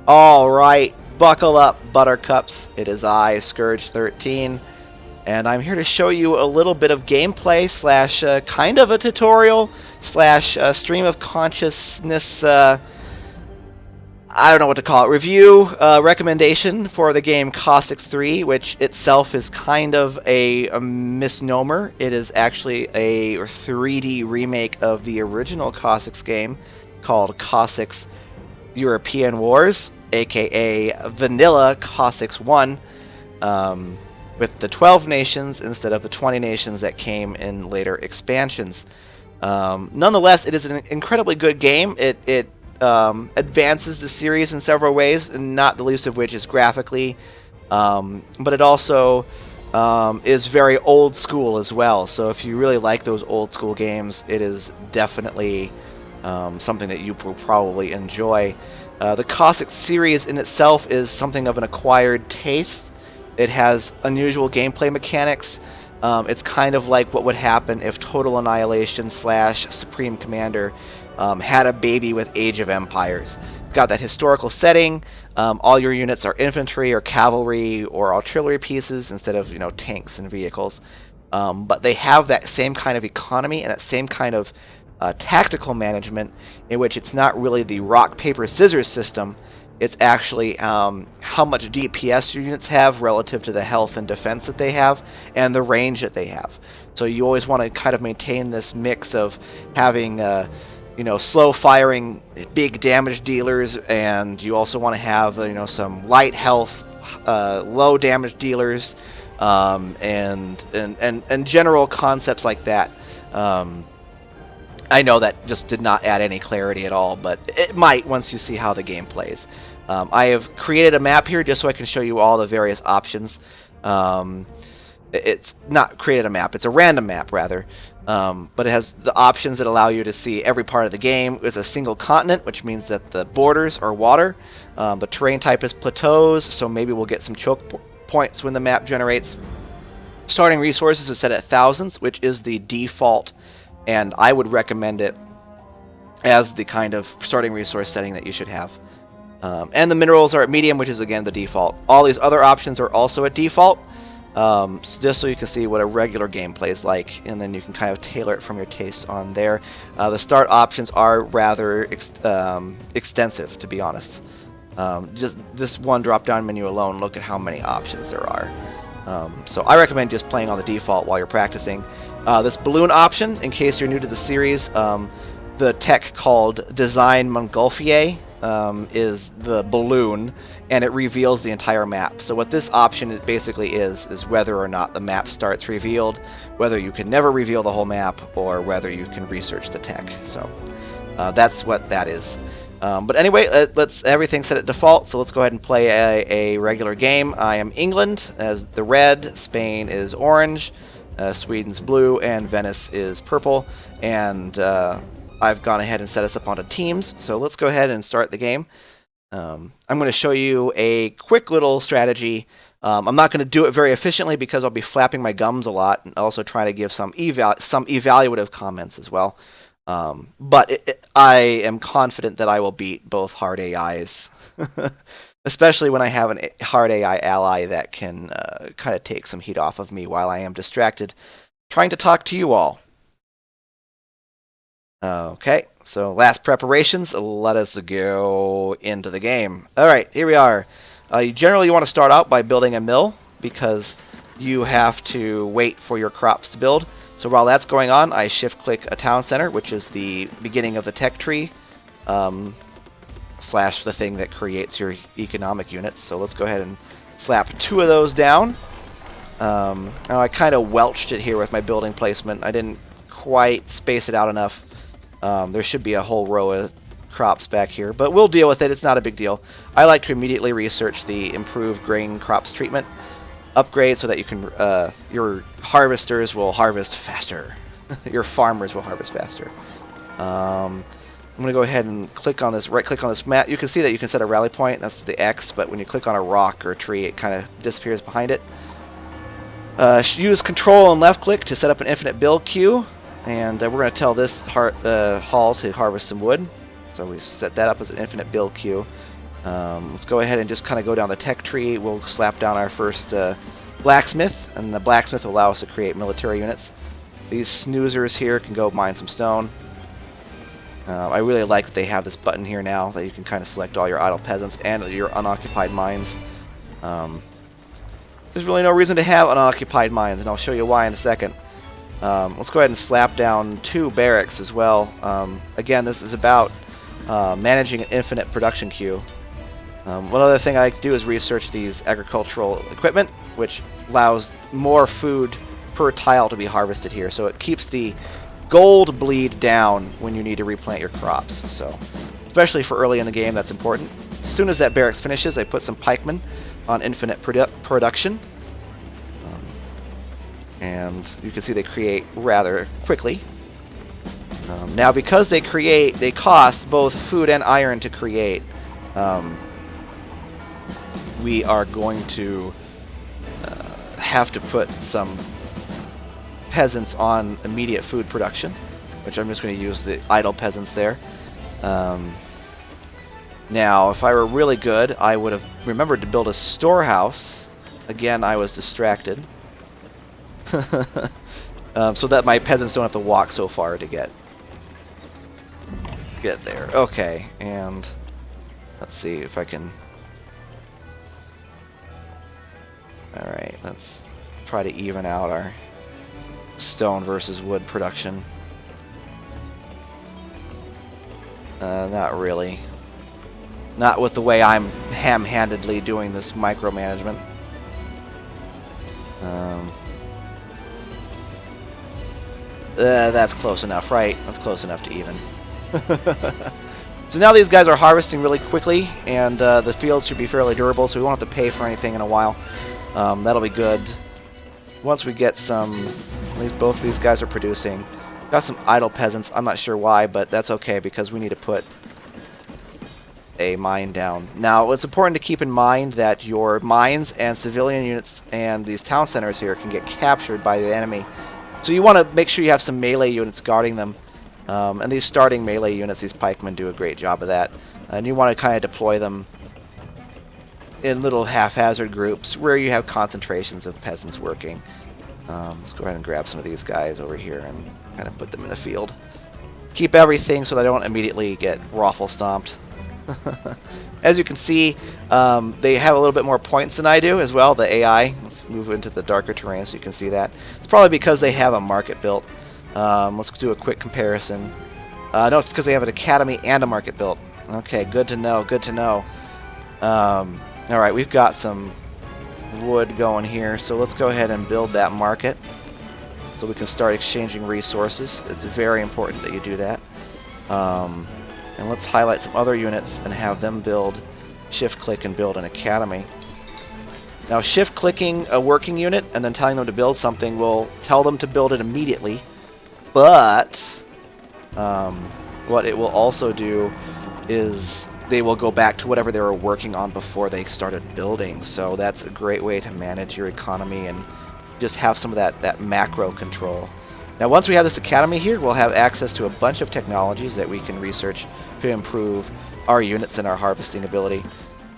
All right, buckle up, Buttercups. It is I, Scourge13, and I'm here to show you a little bit of gameplay slash kind of a tutorial slash stream of consciousness. I don't know what to call it. Review recommendation for the game Cossacks 3, which itself is kind of a misnomer. It is actually a 3D remake of the original Cossacks game called Cossacks European Wars, aka Vanilla Cossacks 1, with the 12 nations instead of the 20 nations that came in later expansions. Nonetheless, it is an incredibly good game. It advances the series in several ways, and not the least of which is graphically, but it also is very old school as well. So if you really like those old school games, it is definitely something that you will probably enjoy. The Cossack series in itself is something of an acquired taste. It has unusual gameplay mechanics. It's kind of like what would happen if Total Annihilation / Supreme Commander had a baby with Age of Empires. It's got that historical setting. All your units are infantry or cavalry or artillery pieces instead of tanks and vehicles. But they have that same kind of economy and that same kind of tactical management, in which it's not really the rock paper scissors system. It's actually how much DPS your units have relative to the health and defense that they have and the range that they have. So you always want to kind of maintain this mix of having slow firing big damage dealers, and you also want to have some light health low damage dealers, and general concepts like that. I know that just did not add any clarity at all, but it might once you see how the game plays. I have created a map here just so I can show you all the various options. It's not created a map, it's a random map rather, but it has the options that allow you to see every part of the game. It's a single continent, which means that the borders are water. The terrain type is plateaus, so maybe we'll get some choke points when the map generates. Starting resources is set at thousands, which is the default, and I would recommend it as the kind of starting resource setting that you should have. And the minerals are at medium, which is again the default. All these other options are also at default, just so you can see what a regular game plays like, and then you can kind of tailor it from your taste on there. The start options are rather extensive, to be honest. Just this one drop-down menu alone, look at how many options there are. So I recommend just playing on the default while you're practicing. This balloon option, in case you're new to the series, the tech called Design Montgolfier is the balloon, and it reveals the entire map. So what this option basically is whether or not the map starts revealed, whether you can never reveal the whole map, or whether you can research the tech. So that's what that is. But anyway, let's everything set at default, so let's go ahead and play a regular game. I am England as the red, Spain is orange, Sweden's blue, and Venice is purple. And I've gone ahead and set us up onto teams, so let's go ahead and start the game. I'm going to show you a quick little strategy. I'm not going to do it very efficiently because I'll be flapping my gums a lot, and also trying to give some evaluative comments as well. But I am confident that I will beat both hard AIs, especially when I have a hard AI ally that can kind of take some heat off of me while I am distracted trying to talk to you all. Okay, so last preparations, let us go into the game. Alright, here we are. You generally want to start out by building a mill, because you have to wait for your crops to build. So while that's going on, I shift-click a town center, which is the beginning of the tech tree, slash the thing that creates your economic units. So let's go ahead and slap 2 of those down. Now I kind of welched it here with my building placement. I didn't quite space it out enough. There should be a whole row of crops back here, but we'll deal with it. It's not a big deal. I like to immediately research the improved grain crops treatment upgrade so that you can your harvesters will harvest faster. Your farmers will harvest faster. I'm going to go ahead and click on this, right-click on this map. You can see that you can set a rally point. That's the X, but when you click on a rock or a tree, it kind of disappears behind it. Use Control and left-click to set up an infinite build queue. And we're going to tell this hall to harvest some wood. So we set that up as an infinite build queue. Let's go ahead and just kind of go down the tech tree. We'll slap down our first blacksmith, and the blacksmith will allow us to create military units. These snoozers here can go mine some stone. I really like that they have this button here now that you can kind of select all your idle peasants and your unoccupied mines. There's really no reason to have unoccupied mines, and I'll show you why in a second. Let's go ahead and slap down 2 barracks as well. Again, this is about managing an infinite production queue. One other thing I like to do is research these agricultural equipment, which allows more food per tile to be harvested here. So it keeps the gold bleed down when you need to replant your crops. So, especially for early in the game, that's important. As soon as that barracks finishes, I put some pikemen on infinite production. And you can see they create rather quickly. Now, because they cost both food and iron to create. We are going to have to put some peasants on immediate food production, which I'm just going to use the idle peasants there. Now, if I were really good, I would have remembered to build a storehouse. Again, I was distracted. So that my peasants don't have to walk so far to get there. Okay, and let's see if I can... Alright, let's try to even out our stone versus wood production. Not really. Not with the way I'm ham-handedly doing this micromanagement. That's close enough, right? That's close enough to even. So now these guys are harvesting really quickly, and the fields should be fairly durable, so we won't have to pay for anything in a while. That'll be good. Once we get some... At least both of these guys are producing. Got some idle peasants. I'm not sure why, but that's okay, because we need to put a mine down. Now, it's important to keep in mind that your mines and civilian units and these town centers here can get captured by the enemy. So you want to make sure you have some melee units guarding them. And these starting melee units, these pikemen, do a great job of that. And you want to kind of deploy them in little haphazard groups where you have concentrations of peasants working. Let's go ahead and grab some of these guys over here and kind of put them in the field. Keep everything so they don't immediately get raffle stomped. As you can see, they have a little bit more points than I do as well, the AI. Let's move into the darker terrain so you can see that. It's probably because they have a market built. Let's do a quick comparison. No, it's because they have an academy and a market built. Okay, good to know, good to know. Alright, we've got some wood going here, so let's go ahead and build that market so we can start exchanging resources. It's very important that you do that. And let's highlight some other units and have them build, shift-click and build an academy. Now, shift-clicking a working unit and then telling them to build something will tell them to build it immediately, but what it will also do is they will go back to whatever they were working on before they started building. So that's a great way to manage your economy and just have some of that macro control. Now, once we have this academy here, we'll have access to a bunch of technologies that we can research to improve our units and our harvesting ability.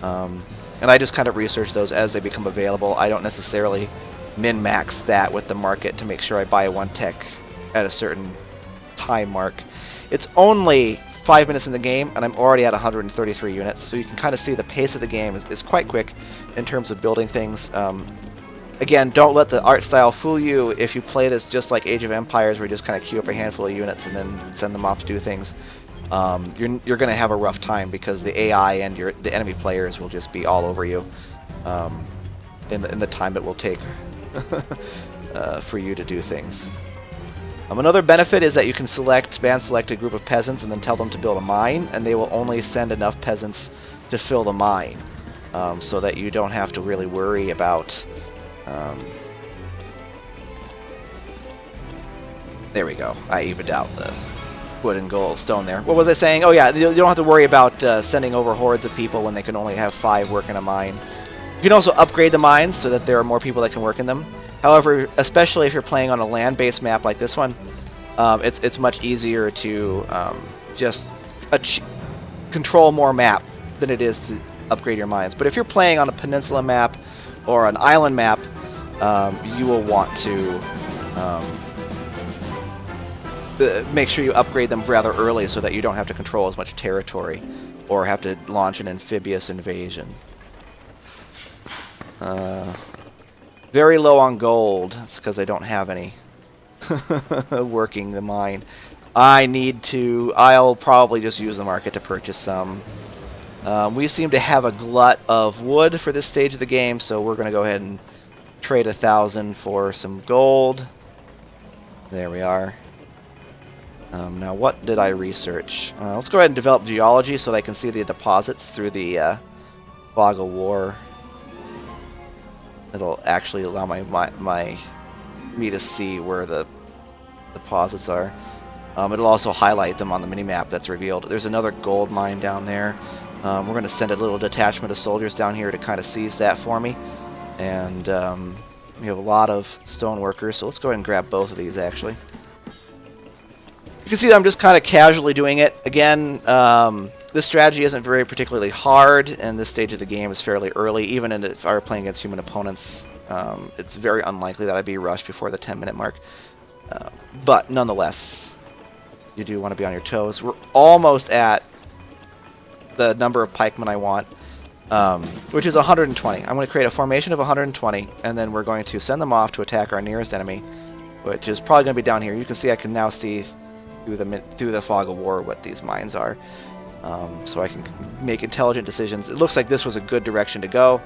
And I just kind of research those as they become available. I don't necessarily min-max that with the market to make sure I buy one tech at a certain time mark. It's only 5 minutes in the game, and I'm already at 133 units, so you can kind of see the pace of the game is quite quick in terms of building things. Again, don't let the art style fool you. If you play this just like Age of Empires, where you just kind of queue up a handful of units and then send them off to do things, you're going to have a rough time because the AI and the enemy players will just be all over you in the time it will take for you to do things. Another benefit is that you can band select a group of peasants and then tell them to build a mine, and they will only send enough peasants to fill the mine, so that you don't have to really worry about... there we go. I evened out the wood and gold stone there. What was I saying? Oh yeah, you don't have to worry about sending over hordes of people when they can only have 5 work in a mine. You can also upgrade the mines so that there are more people that can work in them. However, especially if you're playing on a land-based map like this one, it's much easier to just control more map than it is to upgrade your mines. But if you're playing on a peninsula map or an island map, you will want to make sure you upgrade them rather early so that you don't have to control as much territory or have to launch an amphibious invasion. Very low on gold. That's because I don't have any working the mine. I'll probably just use the market to purchase some. We seem to have a glut of wood for this stage of the game, so we're going to go ahead and trade 1,000 for some gold. There we are. Now, what did I research? Let's go ahead and develop geology so that I can see the deposits through the fog of war. It'll actually allow me to see where the deposits are. It'll also highlight them on the minimap that's revealed. There's another gold mine down there. We're going to send a little detachment of soldiers down here to kind of seize that for me. And we have a lot of stone workers, so let's go ahead and grab both of these, actually. You can see that I'm just kind of casually doing it. Again, this strategy isn't very particularly hard, and this stage of the game is fairly early. Even if I were playing against human opponents, it's very unlikely that I'd be rushed before the 10-minute mark. But nonetheless, you do want to be on your toes. We're almost at the number of pikemen I want, which is 120. I'm going to create a formation of 120, and then we're going to send them off to attack our nearest enemy, which is probably going to be down here. You can see I can now see through the fog of war what these mines are, so I can make intelligent decisions. It looks like this was a good direction to go.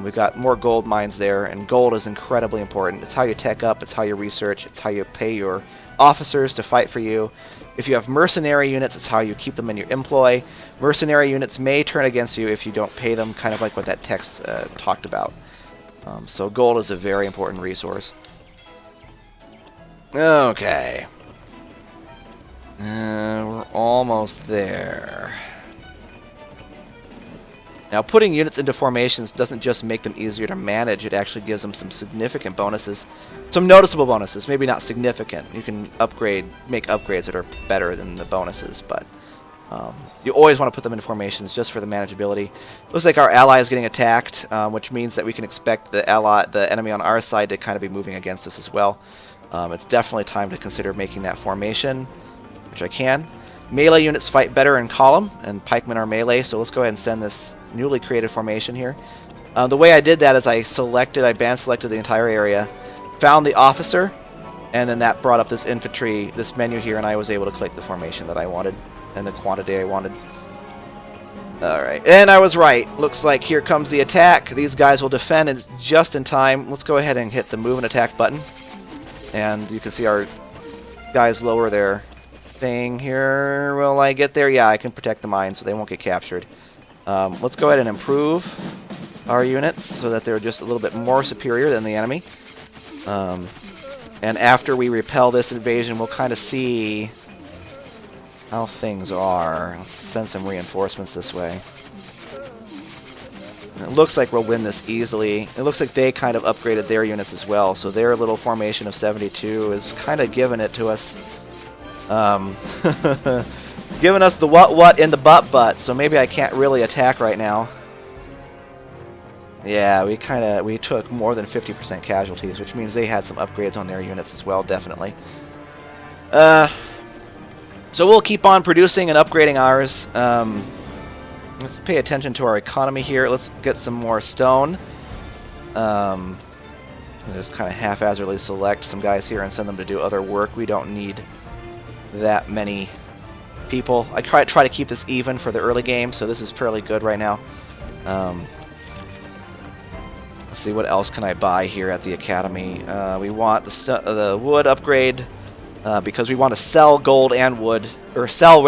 We've got more gold mines there, and gold is incredibly important. It's how you tech up, it's how you research, it's how you pay your officers to fight for you. If you have mercenary units, it's how you keep them in your employ. Mercenary units may turn against you if you don't pay them, kind of like what that text talked about. So gold is a very important resource. Okay. We're almost there. Now, putting units into formations doesn't just make them easier to manage, it actually gives them some significant bonuses. Some noticeable bonuses, maybe not significant. You can make upgrades that are better than the bonuses, but you always want to put them into formations just for the manageability. Looks like our ally is getting attacked, which means that we can expect the enemy on our side to kind of be moving against us as well. It's definitely time to consider making that formation, which I can. Melee units fight better in column, and pikemen are melee, so let's go ahead and send this newly created formation here. The way I did that is I band selected the entire area, found the officer, and then that brought up this infantry, this menu here, and I was able to click the formation that I wanted and the quantity I wanted. Alright, and I was right. Looks like here comes the attack. These guys will defend just in time. Let's go ahead and hit the move and attack button. And you can see our guys lower their thing here. Will I get there? Yeah, I can protect the mine so they won't get captured. Let's go ahead and improve our units so that they're just a little bit more superior than the enemy. And after we repel this invasion, we'll kind of see how things are. Let's send some reinforcements this way. And it looks like we'll win this easily. It looks like they kind of upgraded their units as well, so their little formation of 72 is kind of giving it to us. Giving us the what in the but, so maybe I can't really attack right now. Yeah, we took more than 50% casualties, which means they had some upgrades on their units as well, definitely. So we'll keep on producing and upgrading ours. Let's pay attention to our economy here. Let's get some more stone. Just kind of haphazardly select some guys here and send them to do other work. We don't need that many people. I try to keep this even for the early game, so this is fairly good right now. Let's see, what else can I buy here at the academy? We want the wood upgrade because we want to sell gold and wood, or sell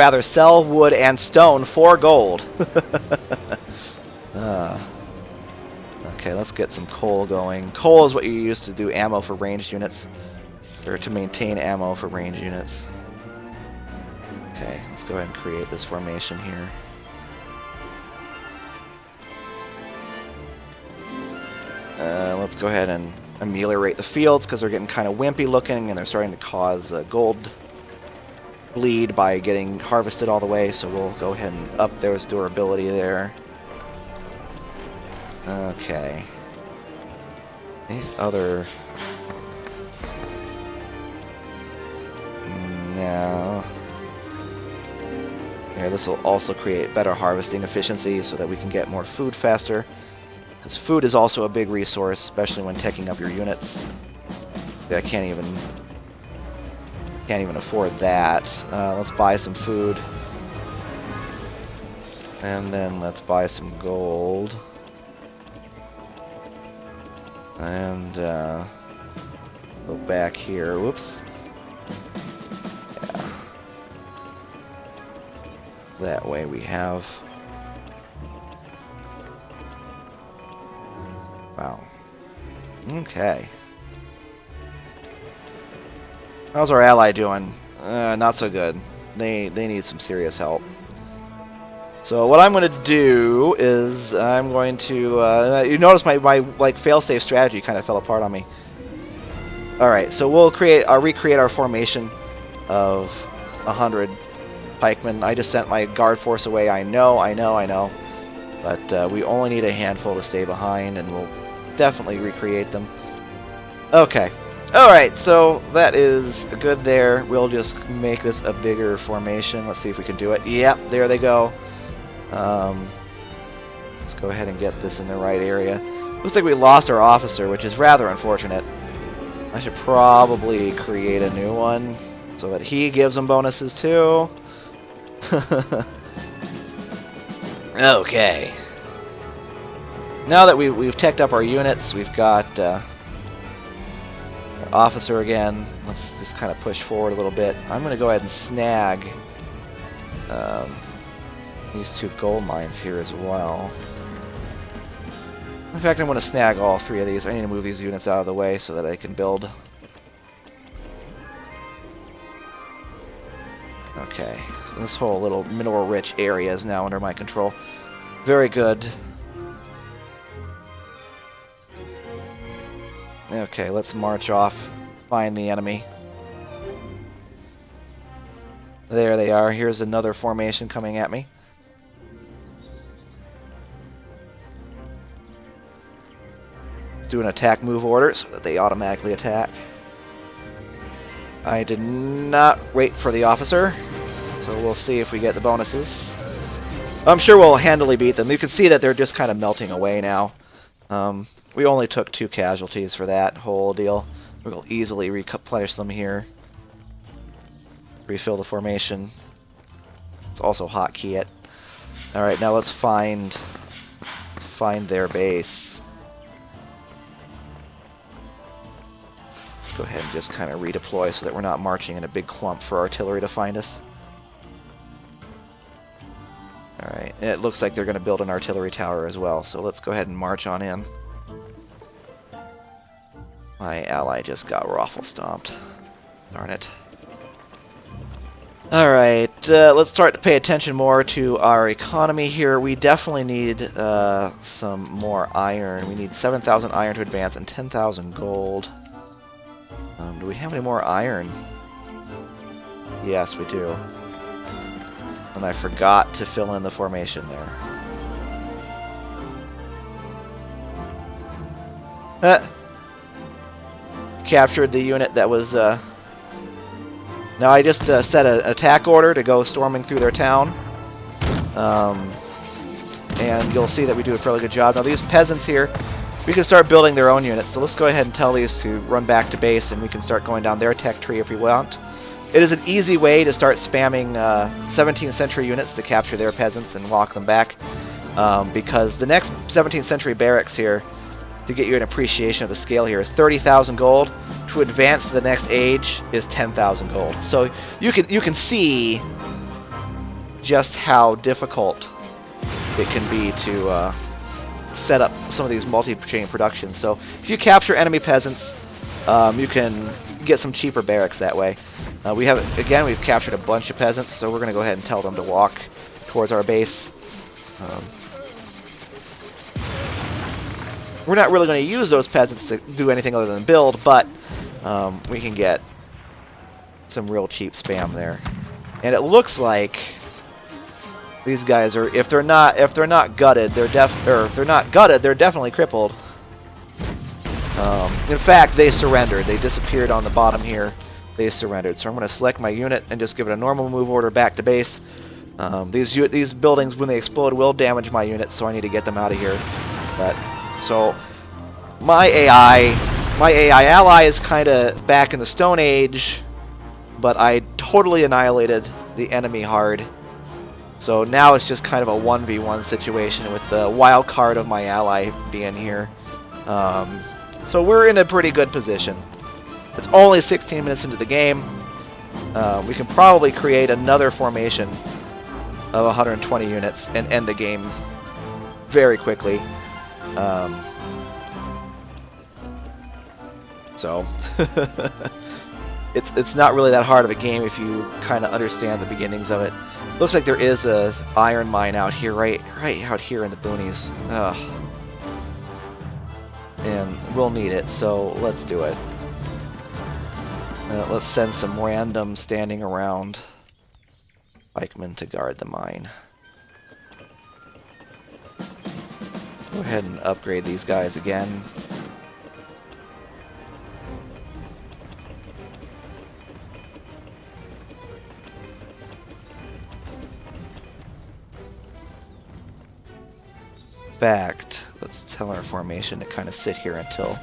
wood and stone for gold. Okay, let's get some coal going. Coal is what you use to do ammo for ranged units, or to maintain ammo for ranged units. Okay, let's go ahead and create this formation here. Let's go ahead and ameliorate the fields because they're getting kind of wimpy looking and they're starting to cause gold bleed by getting harvested all the way, so we'll go ahead and up their durability there. Okay. Any other... No. Here, this will also create better harvesting efficiency so that we can get more food faster. Because food is also a big resource, especially when taking up your units. I can't even afford that. Let's buy some food. And then let's buy some gold. And go back here. Whoops. Yeah. That way we have... Wow. Okay. How's our ally doing? Not so good. They need some serious help. So what I'm going to do is I'm going to... you notice my like fail-safe strategy kind of fell apart on me. Alright, so we'll recreate our formation of 100 pikemen. I just sent my guard force away. I know. But we only need a handful to stay behind, and we'll definitely recreate them. Okay. Alright, so that is good there. We'll just make this a bigger formation. Let's see if we can do it. Yep, there they go. Let's go ahead and get this in the right area. Looks like we lost our officer, which is rather unfortunate. I should probably create a new one so that he gives them bonuses too. Okay. Now that we've teched up our units, we've got our officer again. Let's just kind of push forward a little bit. I'm going to go ahead and snag these 2 gold mines here as well. In fact, I'm going to snag all 3 of these. I need to move these units out of the way so that I can build. Okay, this whole little mineral-rich area is now under my control. Very good. Okay, let's march off, find the enemy. There they are. Here's another formation coming at me. Let's do an attack move order so that they automatically attack. I did not wait for the officer, so we'll see if we get the bonuses. I'm sure we'll handily beat them. You can see that they're just kind of melting away now. We only took 2 casualties for that whole deal. We'll easily replenish them here. Refill the formation. Let's also hotkey it. Alright, now let's find their base. Let's go ahead and just kind of redeploy so that we're not marching in a big clump for artillery to find us. Alright, it looks like they're going to build an artillery tower as well, so let's go ahead and march on in. My ally just got raffle stomped. Darn it. Alright, let's start to pay attention more to our economy here. We definitely need some more iron. We need 7,000 iron to advance and 10,000 gold. Do we have any more iron? Yes, we do. And I forgot to fill in the formation there. Captured the unit that was... Now I just set an attack order to go storming through their town. And you'll see that we do a fairly good job. Now these peasants here, we can start building their own units. So let's go ahead and tell these to run back to base, and we can start going down their tech tree if we want. It is an easy way to start spamming 17th century units to capture their peasants and walk them back. Because the next 17th century barracks here, to get you an appreciation of the scale here, is 30,000 gold. To advance to the next age is 10,000 gold. So you can see just how difficult it can be to set up some of these multi-chain productions. So if you capture enemy peasants, you can get some cheaper barracks that way. We've captured a bunch of peasants, so we're going to go ahead and tell them to walk towards our base. We're not really going to use those peasants to do anything other than build, but we can get some real cheap spam there. And it looks like These guys are, if they're not gutted, they're definitely crippled. In fact, they surrendered. They disappeared on the bottom here. They surrendered. So I'm going to select my unit and just give it a normal move order back to base. These buildings, when they explode, will damage my units, so I need to get them out of here. But so my AI ally is kind of back in the Stone Age, but I totally annihilated the enemy hard. So now it's just kind of a 1v1 situation with the wild card of my ally being here. So we're in a pretty good position. It's only 16 minutes into the game. We can probably create another formation of 120 units and end the game very quickly. So it's not really that hard of a game if you kind of understand the beginnings of it. Looks like there is a iron mine out here, right out here in the boonies. Ugh. And we'll need it, so let's do it. Let's send some random standing around pikemen to guard the mine. Go ahead and upgrade these guys again. Fact, let's tell our formation to kind of sit here until...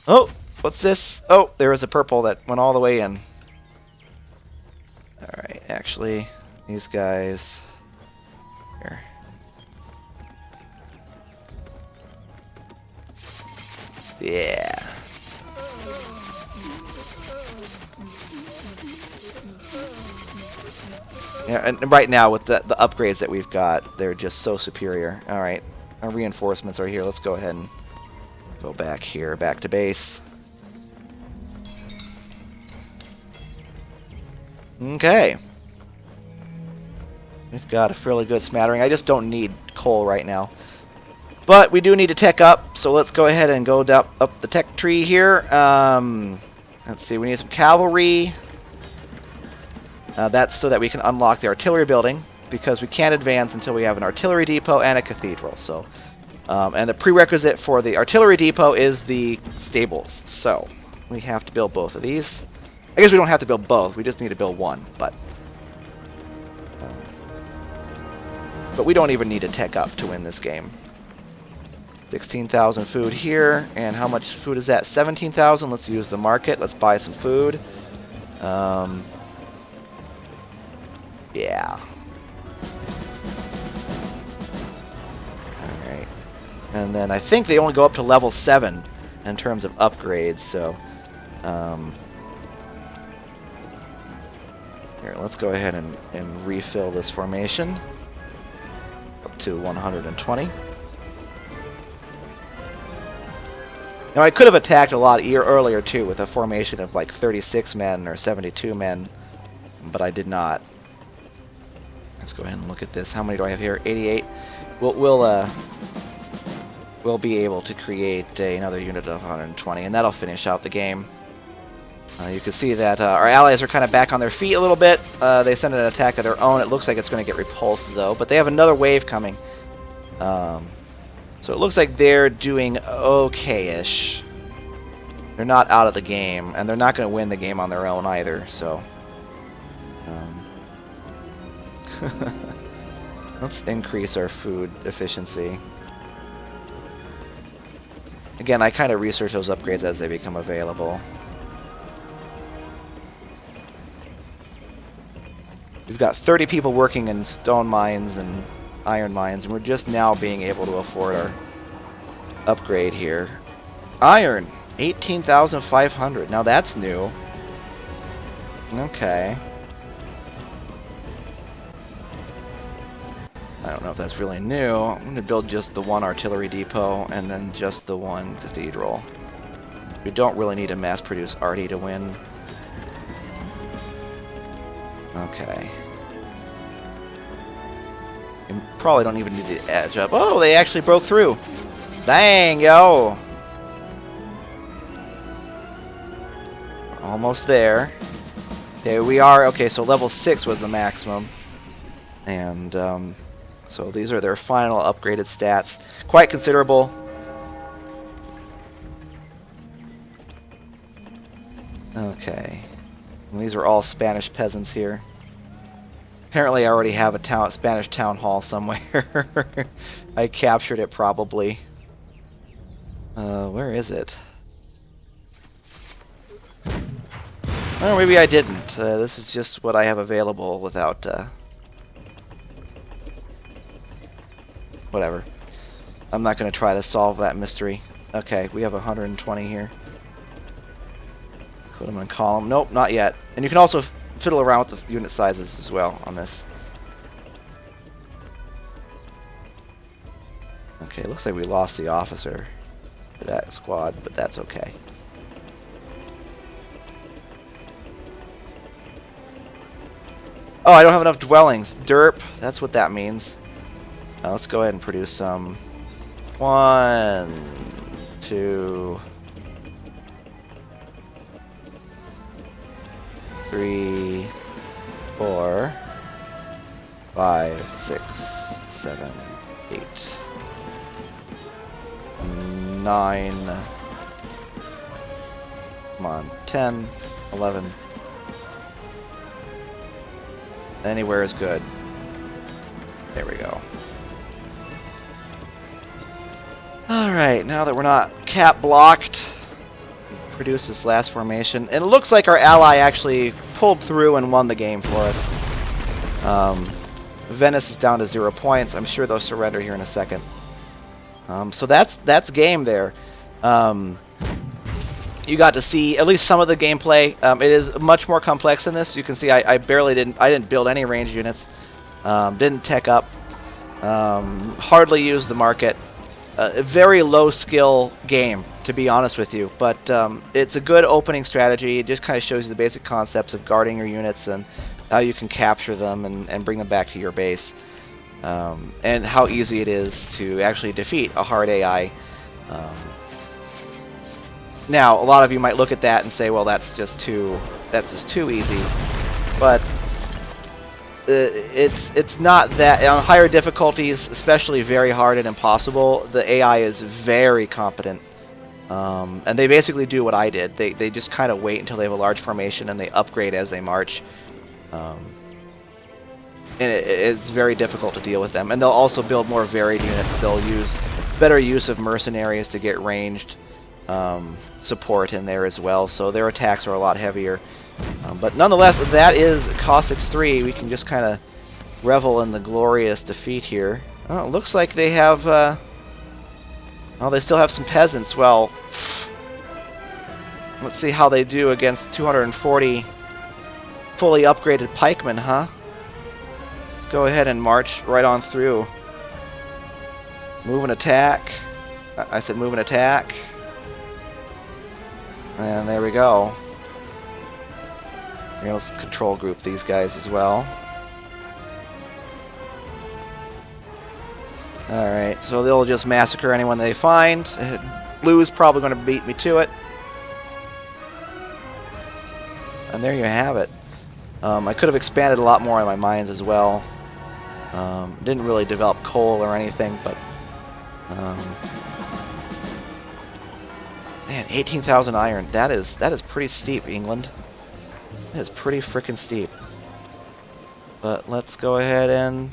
Oh! What's this? Oh, there was a purple that went all the way in. Alright, actually, these guys... Here. Yeah. Yeah, and right now with the upgrades that we've got, they're just so superior. Alright, our reinforcements are here. Let's go ahead and go back here, back to base. Okay. We've got a fairly good smattering. I just don't need coal right now. But we do need to tech up, so let's go ahead and go up the tech tree here. Let's see, we need some cavalry. That's so that we can unlock the artillery building, because we can't advance until we have an artillery depot and a cathedral. So, and the prerequisite for the artillery depot is the stables. So we have to build both of these. I guess we don't have to build both. We just need to build one. But we don't even need to tech up to win this game. 16,000 food here, and how much food is that? 17,000. Let's use the market. Let's buy some food. Yeah. Alright. And then I think they only go up to level 7 in terms of upgrades, so... Here, let's go ahead and refill this formation. Up to 120. Now, I could have attacked a lot earlier, too, with a formation of like 36 men or 72 men, but I did not. Let's go ahead and look at this. How many do I have here? 88. We'll be able to create another unit of 120, and that'll finish out the game. You can see that our allies are kind of back on their feet a little bit. They send an attack of their own. It looks like it's going to get repulsed, though, but they have another wave coming. So it looks like they're doing okay-ish. They're not out of the game, and they're not going to win the game on their own either, so... Let's increase our food efficiency. Again, I kind of research those upgrades as they become available. We've got 30 people working in stone mines and iron mines, and we're just now being able to afford our upgrade here. Iron, 18,500. Now that's new. Okay. I don't know if that's really new. I'm going to build just the one artillery depot and then just the one cathedral. We don't really need to mass-produce arty to win. Okay. You probably don't even need the edge up. Oh, they actually broke through. Dang, yo. Almost there. Okay, we are... Okay, so level 6 was the maximum. And so these are their final upgraded stats. Quite considerable. Okay. And these are all Spanish peasants here. Apparently I already have a Spanish town hall somewhere. I captured it probably. Where is it? Or maybe I didn't. This is just what I have available without... whatever. I'm not going to try to solve that mystery. Okay, we have 120 here. Put them in column. Nope, not yet. And you can also fiddle around with the unit sizes as well on this. Okay, looks like we lost the officer to that squad, but that's okay. Oh, I don't have enough dwellings. Derp. That's what that means. Now let's go ahead and produce some. 1, 2, 3, 4, 5, 6, 7, 8, 9. Come on, 10, 11. Anywhere is good. There we go. Alright, now that we're not cap blocked, produce this last formation. And it looks like our ally actually pulled through and won the game for us. Venice is down to 0 points. I'm sure they'll surrender here in a second. So that's game there. You got to see at least some of the gameplay. It is much more complex than this. You can see I didn't build any range units. Didn't tech up. Hardly used the market. A very low skill game, to be honest with you, but it's a good opening strategy. It just kind of shows you the basic concepts of guarding your units and how you can capture them and bring them back to your base, and how easy it is to actually defeat a hard AI. Now, a lot of you might look at that and say, well, that's just too easy, but it's not that. On higher difficulties, especially very hard and impossible, the AI is very competent, and they basically do what I did. They just kind of wait until they have a large formation and they upgrade as they march, and it's very difficult to deal with them. And they'll also build more varied units. They'll use better use of mercenaries to get ranged support in there as well, so their attacks are a lot heavier. But nonetheless, that is Cossacks 3. We can just kind of revel in the glorious defeat here. Oh, it looks like they have... well, they still have some peasants. Well, let's see how they do against 240 fully upgraded pikemen, huh? Let's go ahead and march right on through. Move and attack. I said move and attack. And there we go. Let's control group these guys as well. Alright, so they'll just massacre anyone they find. Blue's probably going to beat me to it. And there you have it. I could have expanded a lot more on my mines as well. Didn't really develop coal or anything, but... man, 18,000 iron. That is pretty steep, England. That is pretty frickin' steep. But let's go ahead and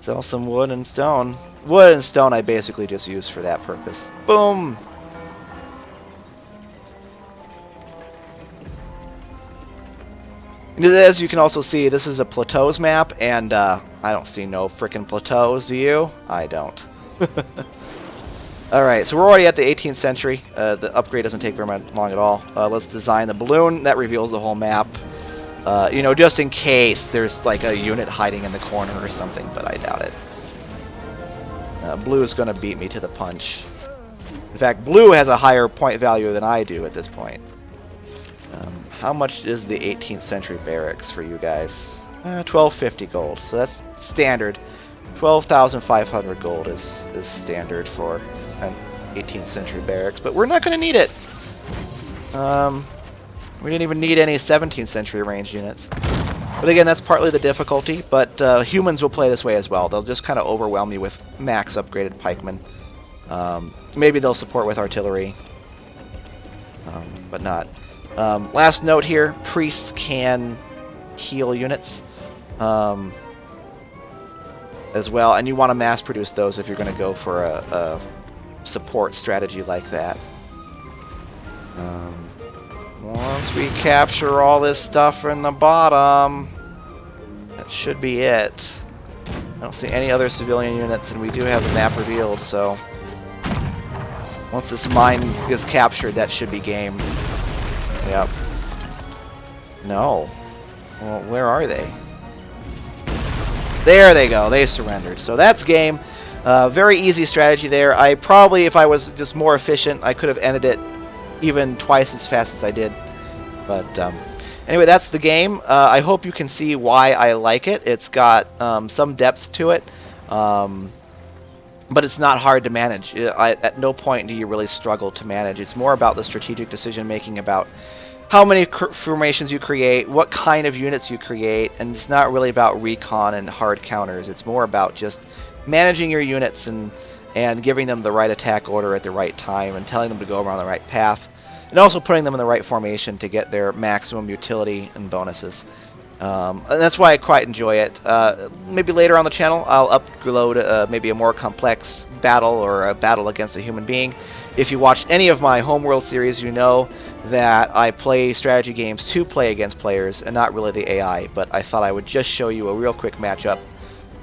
sell some wood and stone. Wood and stone I basically just use for that purpose. Boom! And as you can also see, this is a plateaus map, and I don't see no frickin' plateaus, do you? I don't. Alright, so we're already at the 18th century. The upgrade doesn't take very long at all. Let's design the balloon. That reveals the whole map. You know, just in case there's like a unit hiding in the corner or something, but I doubt it. Blue is going to beat me to the punch. In fact, blue has a higher point value than I do at this point. How much is the 18th century barracks for you guys? 1250 gold. So that's standard. 12,500 gold is standard for an 18th century barracks, but we're not going to need it. We didn't even need any 17th century range units. But again, that's partly the difficulty, but humans will play this way as well. They'll just kind of overwhelm you with max upgraded pikemen. Maybe they'll support with artillery, but not. Last note here, priests can heal units as well, and you want to mass produce those if you're going to go for a support strategy like that. Once we capture all this stuff in the bottom, that should be it. I don't see any other civilian units, and we do have the map revealed, so once this mine is captured, that should be game. Yep. No. Well, where are they? There they go. They surrendered. So that's game. Very easy strategy there. I probably, if I was just more efficient, I could have ended it even twice as fast as I did. But anyway, that's the game. I hope you can see why I like it. It's got some depth to it, but it's not hard to manage. At no point do you really struggle to manage. It's more about the strategic decision making about how many formations you create, what kind of units you create, and it's not really about recon and hard counters. It's more about just managing your units and giving them the right attack order at the right time and telling them to go around the right path, and also putting them in the right formation to get their maximum utility and bonuses. And that's why I quite enjoy it. Maybe later on the channel I'll upload maybe a more complex battle or a battle against a human being. If you watched any of my Homeworld series, you know that I play strategy games to play against players and not really the AI, but I thought I would just show you a real quick matchup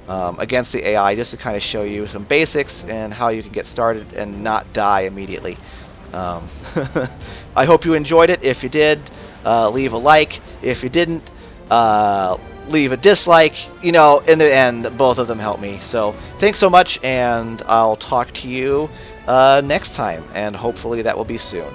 against the AI just to kind of show you some basics and how you can get started and not die immediately. I hope you enjoyed it. If you did, leave a like. If you didn't, leave a dislike. You know, in the end, both of them help me. So thanks so much, and I'll talk to you next time, and hopefully that will be soon.